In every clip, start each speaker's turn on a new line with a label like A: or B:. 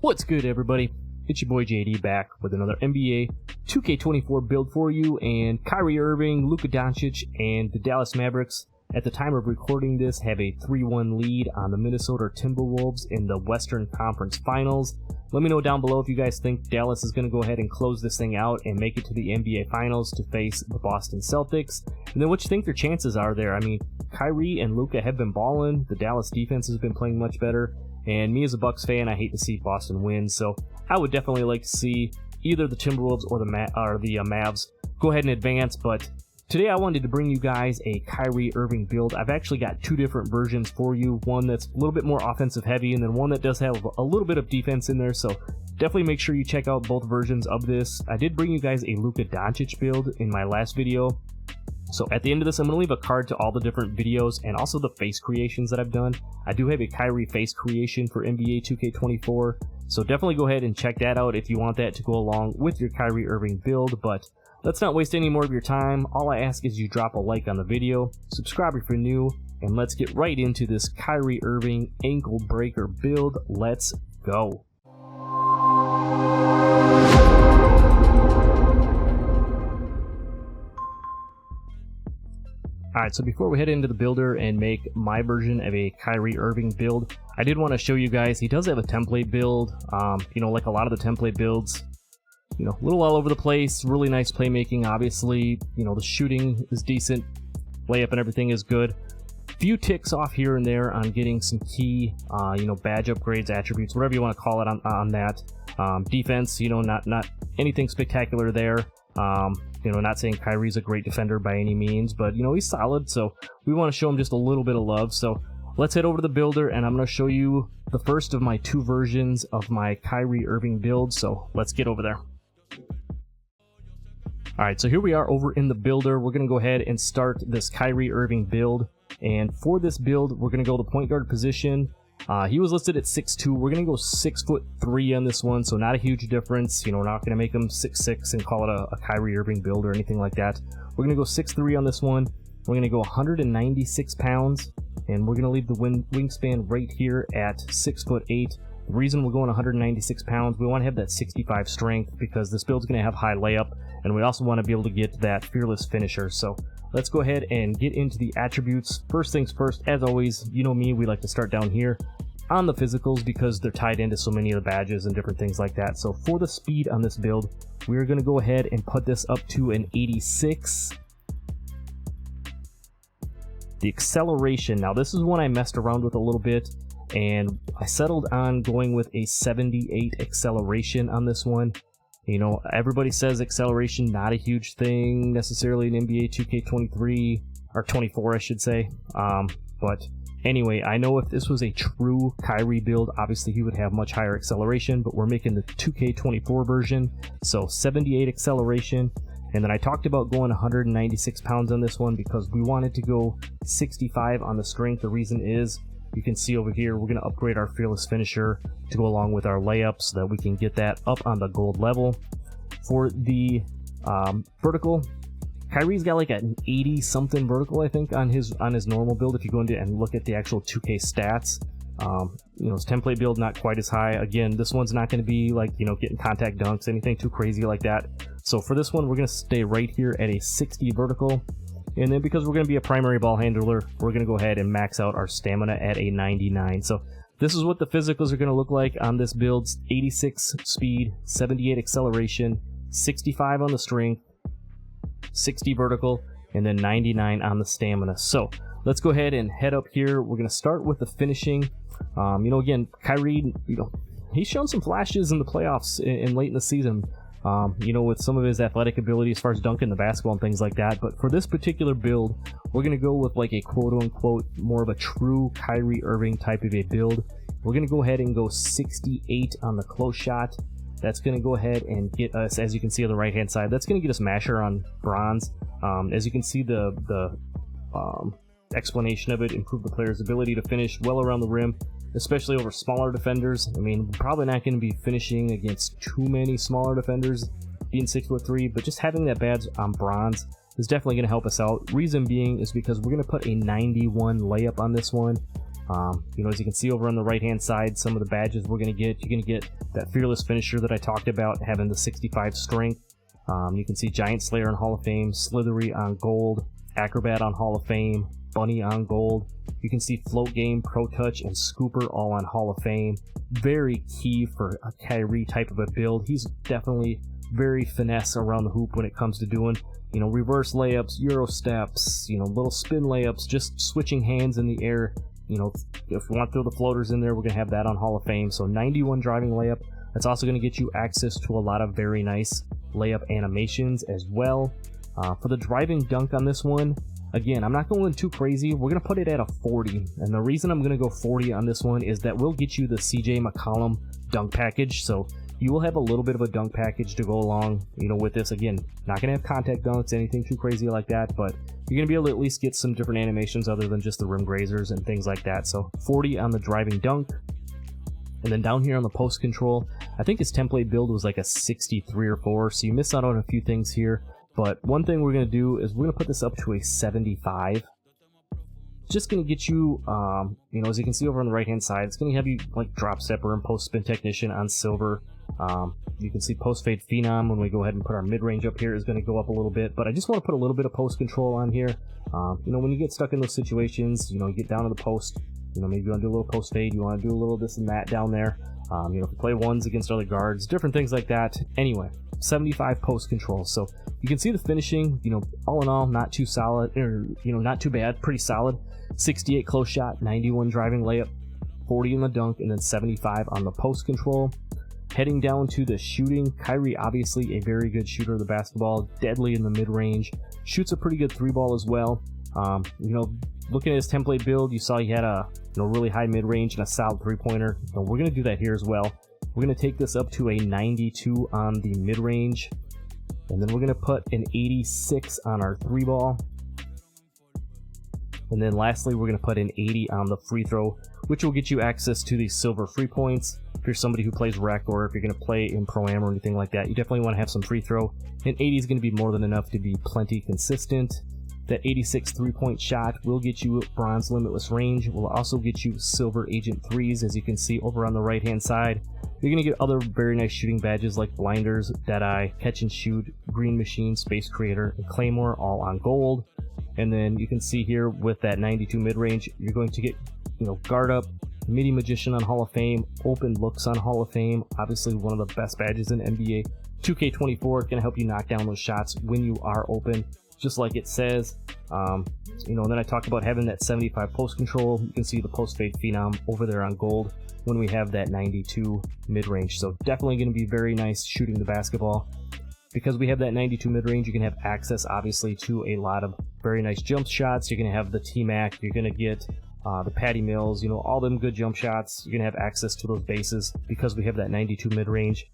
A: What's good, everybody? It's your boy JD back with another NBA 2K24 build for you, and Kyrie Irving, Luka Doncic, and the Dallas Mavericks at the time of recording this have a 3-1 lead on the Minnesota Timberwolves in the Western Conference Finals. Let me know down below if you guys think Dallas is going to go ahead and close this thing out and make it to the NBA Finals to face the Boston Celtics, and then what you think their chances are there. I mean, Kyrie and Luka have been balling, the Dallas defense has been playing much better, and me as a Bucks fan, I hate to see Boston win, so I would definitely like to see either the Timberwolves or the Mavs go ahead and advance. But today I wanted to bring you guys a Kyrie Irving build. I've actually got two different versions for you, one that's a little bit more offensive heavy and then one that does have a little bit of defense in there, so definitely make sure you check out both versions of this. I did bring you guys a Luka Doncic build in my last video, so at the end of this I'm going to leave a card to all the different videos and also the face creations that I've done. I do have a Kyrie face creation for NBA 2K24, so definitely go ahead and check that out if you want that to go along with your Kyrie Irving build. But let's not waste any more of your time. All I ask is you drop a like on the video, subscribe if you're new, and let's get right into this Kyrie Irving ankle breaker build. Let's go. Alright, so before we head into the builder and make my version of a Kyrie Irving build, I did want to show you guys, he does have a template build, like a lot of the template builds, a little all over the place, really nice playmaking, obviously, the shooting is decent, layup and everything is good. Few ticks off here and there on getting some key, badge upgrades, attributes, whatever you want to call it on that. Defense, not anything spectacular there. Not saying Kyrie's a great defender by any means, but he's solid, so we want to show him just a little bit of love. So let's head over to the builder and I'm going to show you the first of my two versions of my Kyrie Irving build, so let's get over there. Alright, so here we are over in the builder. We're going to go ahead and start this Kyrie Irving build, and for this build we're going to go the point guard position. He was listed at 6'2". We're going to go 6'3" on this one, so not a huge difference. We're not going to make him 6'6" and call it a Kyrie Irving build or anything like that. We're going to go 6'3" on this one. We're going to go 196 pounds, and we're going to leave the wingspan right here at 6'8". The reason we're going 196 pounds, we want to have that 65 strength because this build's going to have high layup, and we also want to be able to get that fearless finisher. So let's go ahead and get into the attributes. First things first, as always, you know me, we like to start down here on the physicals because they're tied into so many of the badges and different things like that. So for the speed on this build, we're going to go ahead and put this up to an 86. The acceleration, now this is one I messed around with a little bit, and I settled on going with a 78 acceleration on this one. Everybody says acceleration not a huge thing necessarily in NBA 2K23 or 24, I should say. But anyway, I know if this was a true Kyrie build, obviously he would have much higher acceleration, but we're making the 2K24 version, so 78 acceleration. And then I talked about going 196 pounds on this one because we wanted to go 65 on the strength. The reason is, you can see over here, we're going to upgrade our fearless finisher to go along with our layups so that we can get that up on the gold level. For the vertical, Kyrie's got like an 80 something vertical, I think, on his normal build. If you go into and look at the actual 2K stats, his template build not quite as high. Again, this one's not going to be like getting contact dunks, anything too crazy like that. So for this one, we're going to stay right here at a 60 vertical. And then because we're going to be a primary ball handler, we're going to go ahead and max out our stamina at a 99. So this is what the physicals are going to look like on this build. 86 speed, 78 acceleration, 65 on the strength, 60 vertical, and then 99 on the stamina. So let's go ahead and head up here. We're going to start with the finishing. Again, Kyrie, he's shown some flashes in the playoffs and late in the season. With some of his athletic ability as far as dunking the basketball and things like that. But for this particular build, we're going to go with like a quote-unquote more of a true Kyrie Irving type of a build. We're going to go ahead and go 68 on the close shot. That's going to go ahead and get us, as you can see on the right-hand side, that's going to get us masher on bronze. As you can see, the explanation of it, improve the player's ability to finish well around the rim, especially over smaller defenders. I mean, we're probably not going to be finishing against too many smaller defenders, being 6'3", but just having that badge on bronze is definitely going to help us out. Reason being is because we're going to put a 91 layup on this one. You know, as you can see over on the right hand side, some of the badges we're going to get. You're going to get that Fearless Finisher that I talked about, having the 65 strength. You can see Giant Slayer on Hall of Fame, Slithery on gold, Acrobat on Hall of Fame, Bunny on gold. You can see Float Game, Pro Touch, and Scooper all on Hall of Fame. Very key for a Kyrie type of a build. He's definitely very finesse around the hoop when it comes to doing, you know, reverse layups, Euro steps, you know, little spin layups, just switching hands in the air. You know, if we want to throw the floaters in there, we're going to have that on Hall of Fame. So 91 driving layup. That's also going to get you access to a lot of very nice layup animations as well. For the driving dunk on this one, again, I'm not going too crazy. We're going to put it at a 40. And the reason I'm going to go 40 on this one is that we'll get you the CJ McCollum dunk package. So you will have a little bit of a dunk package to go along, you know, with this. Again, not going to have contact dunks, anything too crazy like that, but you're going to be able to at least get some different animations other than just the rim grazers and things like that. So 40 on the driving dunk. And then down here on the post control, I think his template build was like a 63 or 4, so you miss out on a few things here. But one thing we're going to do is we're going to put this up to a 75. Just going to get you, you know, as you can see over on the right hand side, it's going to have you like Drop Stepper and Post Spin Technician on silver. You can see Post Fade Phenom when we go ahead and put our mid-range up here is going to go up a little bit, but I just want to put a little bit of post control on here. You know, when you get stuck in those situations, you know, you get down to the post, you know, maybe you want to do a little post fade, you want to do a little this and that down there. You know, if you play ones against other guards, different things like that. Anyway, 75 post control. So you can see the finishing, you know, all in all, not too solid, or, you know, not too bad, pretty solid. 68 close shot, 91 driving layup, 40 in the dunk, and then 75 on the post control. Heading down to the shooting, Kyrie, obviously a very good shooter of the basketball, deadly in the mid-range, shoots a pretty good three ball as well. You know, looking at his template build, you saw he had a, you know, really high mid-range and a solid three-pointer. So we're going to do that here as well. We're going to take this up to a 92 on the mid-range, and then we're going to put an 86 on our three ball. And then lastly, we're going to put an 80 on the free throw, which will get you access to these silver free points. If you're somebody who plays rec, or if you're going to play in Pro-Am or anything like that, you definitely want to have some free throw. And 80 is going to be more than enough to be plenty consistent. That 86 three-point shot will get you bronze limitless range. Will also get you silver agent threes, as you can see over on the right-hand side. You're going to get other very nice shooting badges like blinders, Deadeye, catch and shoot, green machine, space creator, and claymore, all on gold. And then you can see here with that 92 mid-range, you're going to get, you know, guard up, midi magician on Hall of Fame, open looks on Hall of Fame, obviously one of the best badges in NBA. 2K24 is going to help you knock down those shots when you are open, just like it says. You know, and then I talked about having that 75 post control. You can see the post fade phenom over there on gold when we have that 92 mid-range. So definitely going to be very nice shooting the basketball. Because we have that 92 mid-range, you can have access, obviously, to a lot of very nice jump shots. You're going to have the T-Mac. You're going to get the Patty Mills, you know, all them good jump shots. You're going to have access to those bases because we have that 92 mid-range.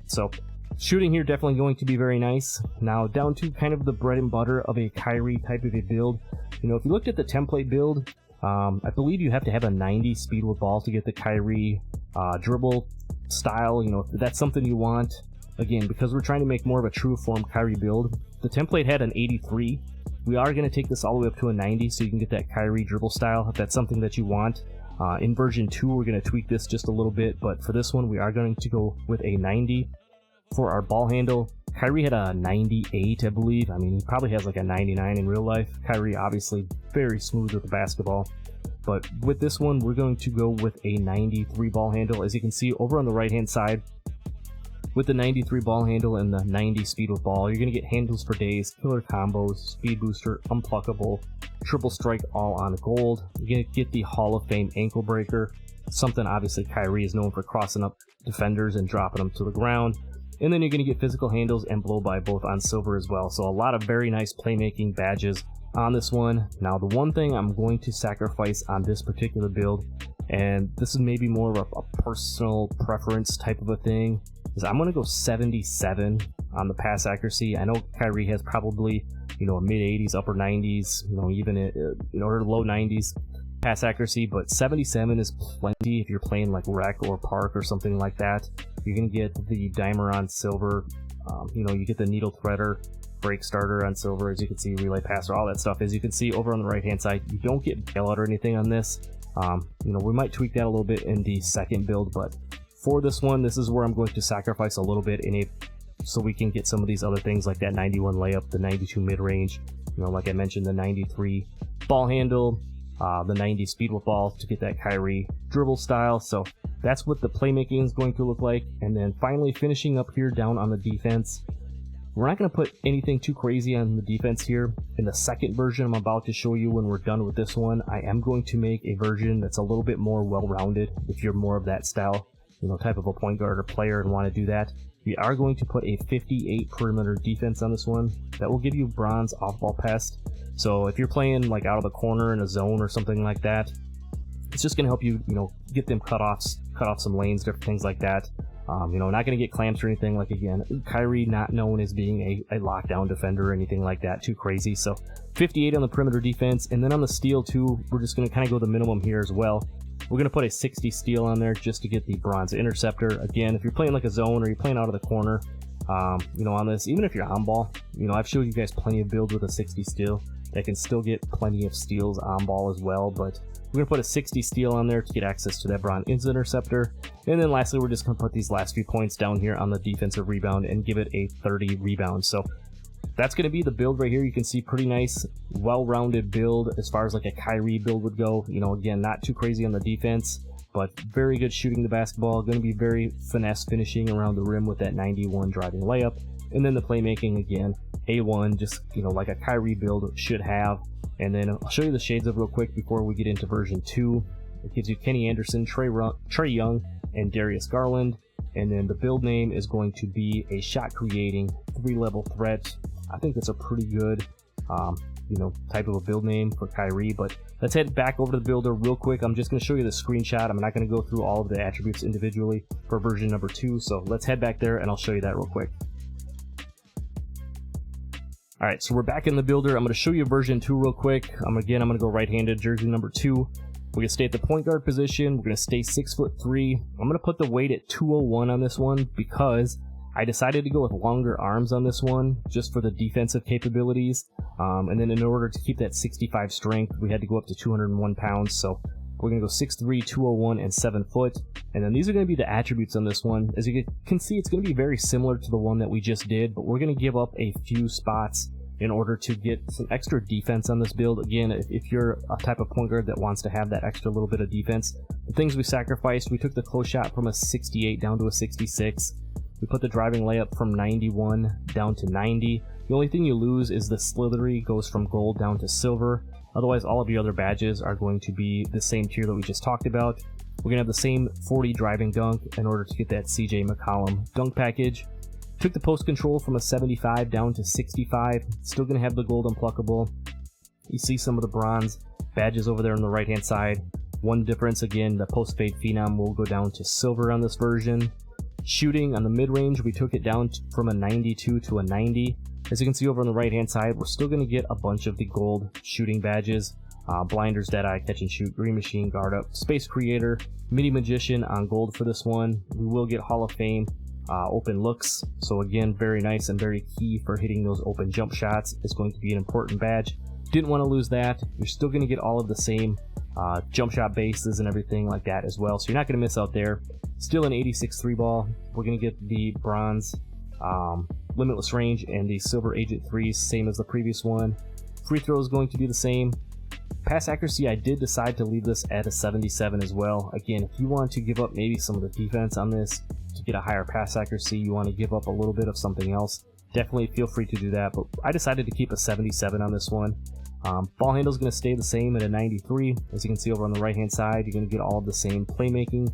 A: So shooting here definitely going to be very nice. Now down to kind of the bread and butter of a Kyrie type of a build. You know, if you looked at the template build, I believe you have to have a 90 speed with ball to get the Kyrie dribble style. You know, if that's something you want. Again, because we're trying to make more of a true form Kyrie build, the template had an 83. We are going to take this all the way up to a 90 so you can get that Kyrie dribble style if that's something that you want. In version 2, we're going to tweak this just a little bit, but for this one, we are going to go with a 90. For our ball handle, Kyrie had a 98, I believe. I mean, he probably has like a 99 in real life. Kyrie, obviously, very smooth with the basketball. But with this one, we're going to go with a 93 ball handle. As you can see over on the right-hand side, with the 93 ball handle and the 90 speed with ball, you're going to get handles for days, killer combos, speed booster, unpluckable, triple strike, all on gold. You're going to get the Hall of Fame ankle breaker, something obviously Kyrie is known for, crossing up defenders and dropping them to the ground. And then you're going to get physical handles and blow by, both on silver as well. So a lot of very nice playmaking badges on this one. Now the one thing I'm going to sacrifice on this particular build, and this is maybe more of a personal preference type of a thing, is I'm going to go 77 on the pass accuracy. I know Kyrie has probably, you know, a mid-80s, upper 90s, you know, even or low 90s pass accuracy, but 77 is plenty if you're playing like rec or park or something like that. You're going to get the dimer on silver, you know, you get the needle threader, break starter on silver, as you can see, relay passer, all that stuff. As you can see over on the right hand side, you don't get bailout or anything on this. You know, we might tweak that a little bit in the second build, but for this one, this is where I'm going to sacrifice a little bit so we can get some of these other things like that 91 layup, the 92 mid-range, you know, like I mentioned, the 93 ball handle, the 90 speed with ball to get that Kyrie dribble style. So that's what the playmaking is going to look like. And then finally finishing up here down on the defense. We're not going to put anything too crazy on the defense here. In the second version I'm about to show you when we're done with this one, I am going to make a version that's a little bit more well-rounded if you're more of that style, you know, type of a point guard or player and want to do that. We are going to put a 58 perimeter defense on this one. That will give you bronze off-ball pest. So if you're playing like out of the corner in a zone or something like that, it's just going to help you, you know, get them cut off some lanes, different things like that. You know, not going to get clamps or anything. Like, again, Kyrie not known as being a lockdown defender or anything like that, too crazy. So 58 on the perimeter defense, and then on the steal too, we're just going to kind of go the minimum here as well. We're going to put a 60 steal on there just to get the bronze interceptor. Again, if you're playing like a zone or you're playing out of the corner, you know, on this, even if you're on ball, you know, I've showed you guys plenty of builds with a 60 steal that can still get plenty of steals on ball as well, but we're going to put a 60 steal on there to get access to that bronze interceptor. And then lastly, we're just going to put these last few points down here on the defensive rebound and give it a 30 rebound. So that's going to be the build right here. You can see pretty nice, well-rounded build as far as like a Kyrie build would go. You know, again, not too crazy on the defense, but very good shooting the basketball. Going to be very finesse finishing around the rim with that 91 driving layup. And then the playmaking, again, A1, just, you know, like a Kyrie build should have. And then I'll show you the shades of real quick before we get into version 2. It gives you Kenny Anderson, Trae Young, and Darius Garland. And then the build name is going to be a shot-creating 3-level threat. I think that's a pretty good, you know, type of a build name for Kyrie. But let's head back over to the builder real quick. I'm just going to show you the screenshot. I'm not going to go through all of the attributes individually for version number 2. So let's head back there and I'll show you that real quick. All right, so we're back in the builder. I'm going to show you version 2 real quick. Again, I'm going to go right-handed, jersey number 2. We're going to stay at the point guard position. We're going to stay 6'3". I'm going to put the weight at 201 on this one because I decided to go with longer arms on this one just for the defensive capabilities. And then in order to keep that 65 strength, we had to go up to 201 pounds. So we're going to go 6'3", 201, and 7 foot. And then these are going to be the attributes on this one. As you can see, it's going to be very similar to the one that we just did, but we're going to give up a few spots in order to get some extra defense on this build. Again, if you're a type of point guard that wants to have that extra little bit of defense, the things we sacrificed, we took the close shot from a 68 down to a 66. We put the driving layup from 91 down to 90. The only thing you lose is the slithery goes from gold down to silver. Otherwise, all of the other badges are going to be the same tier that we just talked about. We're going to have the same 40 driving dunk in order to get that CJ McCollum dunk package. Took the post control from a 75 down to 65. Still going to have the gold unpluckable. You see some of the bronze badges over there on the right hand side. One difference, again, the post fade phenom will go down to silver on this version. Shooting on the mid range, we took it down from a 92 to a 90. As you can see over on the right hand side, we're still going to get a bunch of the gold shooting badges. Blinders, Deadeye, Catch and Shoot, Green Machine, Guard Up, Space Creator, Midi Magician on gold for this one. We will get Hall of Fame open looks. So again, very nice and very key for hitting those open jump shots. It's going to be an important badge. Didn't want to lose that. You're still going to get all of the same jump shot bases and everything like that as well. So you're not going to miss out there. Still an 86 3 ball. We're going to get the bronze limitless range and the silver agent 3s, same as the previous one. Free throw is going to be the same. Pass accuracy, I did decide to leave this at a 77 as well. Again, if you want to give up maybe some of the defense on this to get a higher pass accuracy, you want to give up a little bit of something else, definitely feel free to do that. But I decided to keep a 77 on this one. Ball handle is going to stay the same at a 93. As you can see over on the right hand side, you're going to get all of the same playmaking,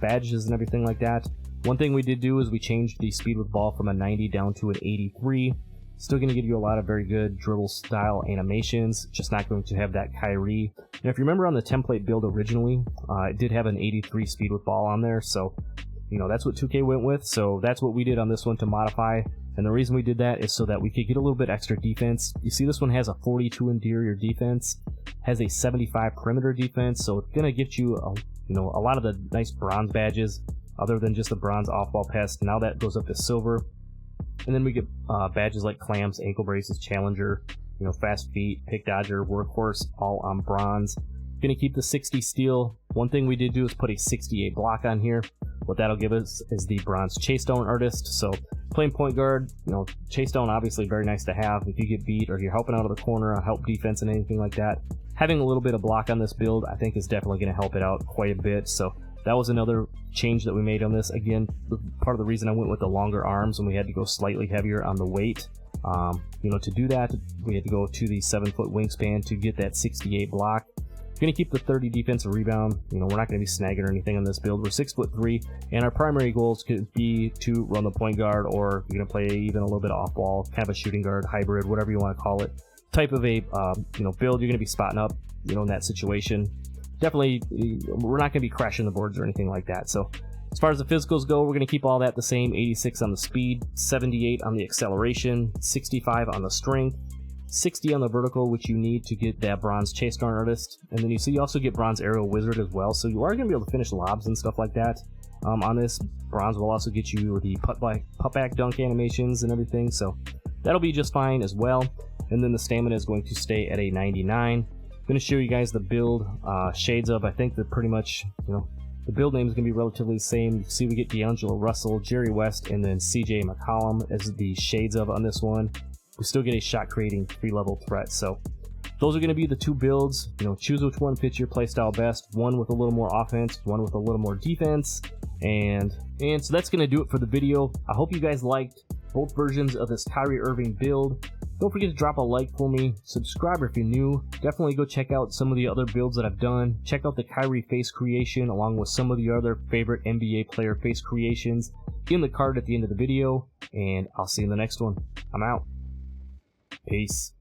A: badges and everything like that. One thing we did do is we changed the speed with ball from a 90 down to an 83. Still going to give you a lot of very good dribble style animations, just not going to have that Kyrie. Now, if you remember on the template build originally, it did have an 83 speed with ball on there, so you know that's what 2K went with. So that's what we did on this one to modify. And the reason we did that is so that we could get a little bit extra defense. You see this one has a 42 interior defense, has a 75 perimeter defense, so it's going to get you a lot of the nice bronze badges other than just the bronze off-ball pest. Now that goes up to silver. And then we get badges like clamps, ankle braces, challenger, fast feet, pick dodger, workhorse, all on bronze. Going to keep the 60 steel. One thing we did do is put a 68 block on here. What that'll give us is the bronze chase down artist. So playing point guard, you know, chase down obviously very nice to have if you get beat or you're helping out of the corner, help defense and anything like that. Having a little bit of block on this build I think is definitely going to help it out quite a bit. So that was another change that we made on this. Again, part of the reason I went with the longer arms and we had to go slightly heavier on the weight. You know, to do that we had to go to the 7-foot wingspan to get that 68 block. Going to keep the 30 defensive rebound. You know, we're not going to be snagging or anything on this build. We're 6'3", and our primary goals could be to run the point guard, or you're going to play even a little bit off ball, kind of a shooting guard, hybrid, whatever you want to call it. Type of a you know, build you're going to be spotting up, you know, in that situation. Definitely, we're not going to be crashing the boards or anything like that. So as far as the physicals go, we're going to keep all that the same. 86 on the speed, 78 on the acceleration, 65 on the strength, 60 on the vertical, which you need to get that bronze chase down artist. And then you see you also get bronze aerial wizard as well, so you are going to be able to finish lobs and stuff like that. On this, bronze will also get you the putback dunk animations and everything, so that'll be just fine as well. And then the stamina is going to stay at a 99. I'm going to show you guys the build shades of. I think that pretty much, you know, the build name is going to be relatively the same. You see we get D'Angelo Russell, Jerry West, and then CJ McCollum as the shades of on this one. We still get a shot creating 3-level threat. So those are going to be the two builds. You know, choose which one fits your playstyle best. One with a little more offense, one with a little more defense. And so that's going to do it for the video. I hope you guys liked both versions of this Kyrie Irving build. Don't forget to drop a like for me. Subscribe if you're new. Definitely go check out some of the other builds that I've done. Check out the Kyrie face creation along with some of the other favorite NBA player face creations in the card at the end of the video. And I'll see you in the next one. I'm out. Peace.